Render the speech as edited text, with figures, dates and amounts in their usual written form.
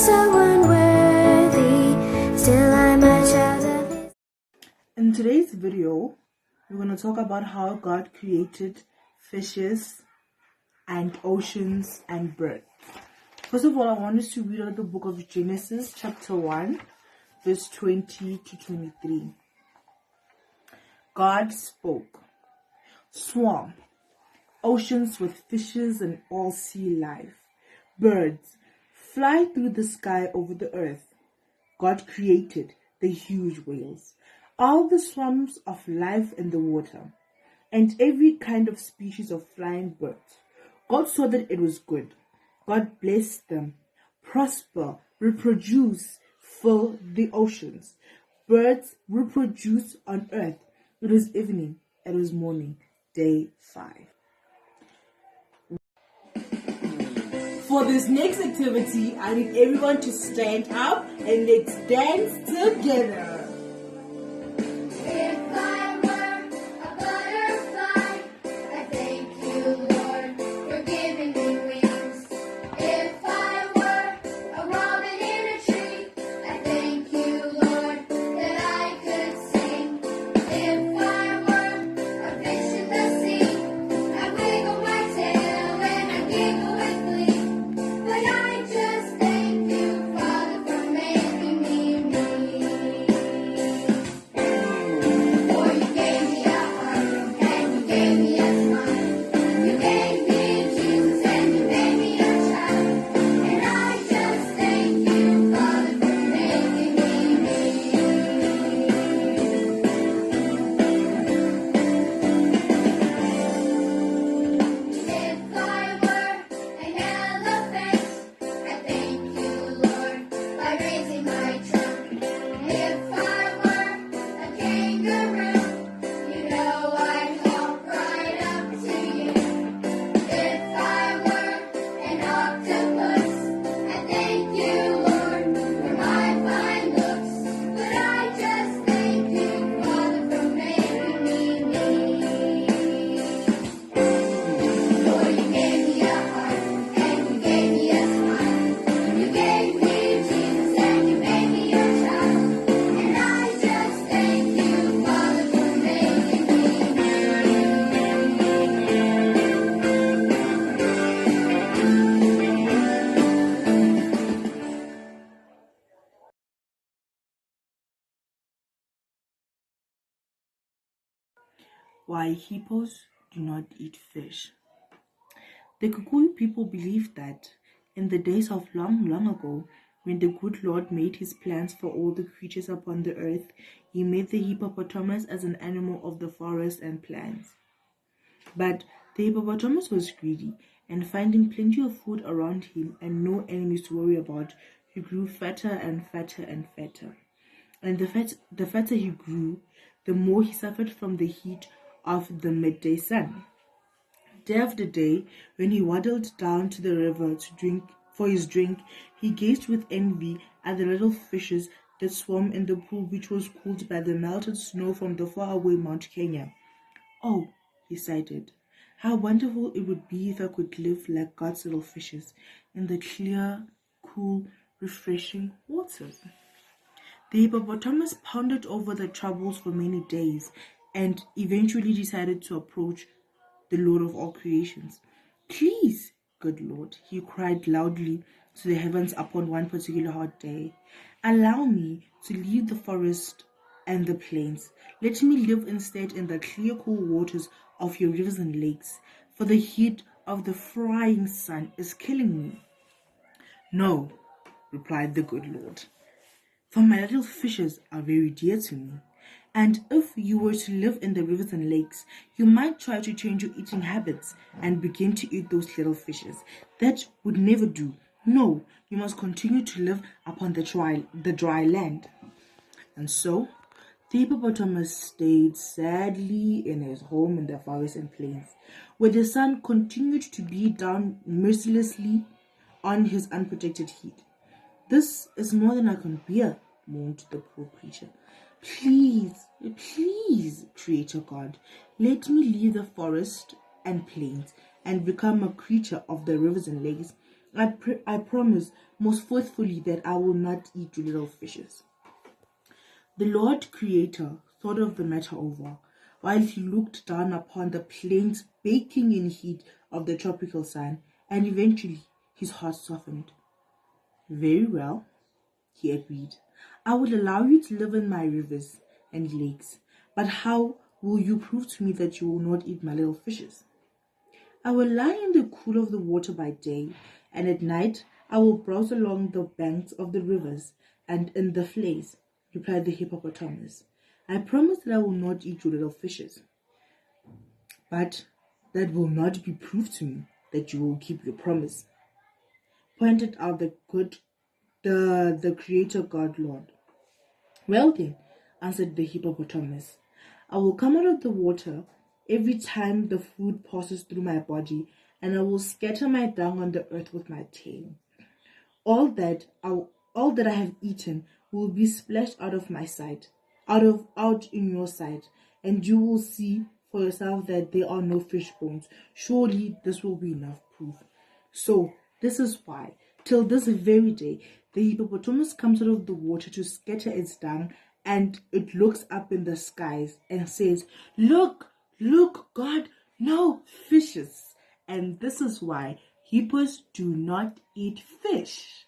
so unworthy, still I'm a child of His. In today's video, we're going to talk about how God created fishes and oceans and birds. First of all, I want us to read out the book of Genesis, chapter 1, verse 20 to 23. God spoke, swarm, oceans with fishes and all sea life, birds, fly through the sky over the earth. God created the huge whales, all the swarms of life in the water, and every kind of species of flying birds. God saw that it was good. God blessed them. Prosper, reproduce, fill the oceans. Birds reproduce on earth. It was evening, it was morning, day 5. For this next activity, I need everyone to stand up and let's dance together. If I were a butterfly, I thank you, Lord, for giving me wings. If I were a robin in a tree, I thank you, Lord, that I could sing. If I were a fish in the sea, I wiggle my tail and I giggle with glee. But I just thank you, Father, for making me me. For you gave me a heart, and you gave me a smile. You gave me Jesus, and you made me your child. And I just thank you, Father, for making me me. If I were an elephant, I thank you, Lord, by raising my trunk. If I were a kangaroo, you know I'd hop right up to you. If I were an octopus, I thank you, Lord, for my fine looks. But I just thank you, Father, for making me me. For you gave me a heart, and you gave me a smile. You gave me Jesus, and you made me your child. And I just thank you, Father, for making me Why hippos do not eat fish. The Kikuyu people believe that in the days of long, long ago, when the good Lord made his plans for all the creatures upon the earth, he made the hippopotamus as an animal of the forest and plants. But the hippopotamus was greedy, and finding plenty of food around him and no enemies to worry about, he grew fatter and fatter and fatter. And the fatter he grew, the more he suffered from the heat of the midday sun. Day after day, when he waddled down to the river to drink for his drink, he gazed with envy at the little fishes that swam in the pool which was cooled by the melted snow from the faraway Mount Kenya. Oh, he sighed, how wonderful it would be if I could live like God's little fishes in the clear, cool, refreshing waters. The hippopotamus pondered over the troubles for many days and eventually decided to approach the Lord of all creations. Please, good Lord, he cried loudly to the heavens upon one particular hot day, allow me to leave the forest and the plains. Let me live instead in the clear, cool waters of your rivers and lakes, for the heat of the frying sun is killing me. No, replied the good Lord, for my little fishes are very dear to me. And if you were to live in the rivers and lakes, you might try to change your eating habits and begin to eat those little fishes. That would never do. No, you must continue to live upon the dry land. And so, the hippopotamus stayed sadly in his home in the forest and plains, where the sun continued to beat down mercilessly on his unprotected heat. This is more than I can bear, moaned the poor creature. Please, Creator God, let me leave the forest and plains and become a creature of the rivers and lakes. I promise most faithfully that I will not eat you little fishes. The Lord Creator thought of the matter over, while he looked down upon the plains baking in heat of the tropical sun, and eventually his heart softened. Very well, he agreed. I will allow you to live in my rivers and lakes, but how will you prove to me that you will not eat my little fishes? I will lie in the cool of the water by day, and at night I will browse along the banks of the rivers and in the flays, replied the hippopotamus. I promise that I will not eat your little fishes. But that will not be proof to me that you will keep your promise, pointed out the creator God Lord. Well then, answered the hippopotamus, I will come out of the water every time the food passes through my body, and I will scatter my dung on the earth with my tail. All that I have eaten will be splashed out of my sight, out in your sight, and you will see for yourself that there are no fish bones. Surely this will be enough proof. So this is why, till this very day, the hippopotamus comes out of the water to scatter its dung, and it looks up in the skies and says, Look, look, God, no fishes. And this is why hippos do not eat fish.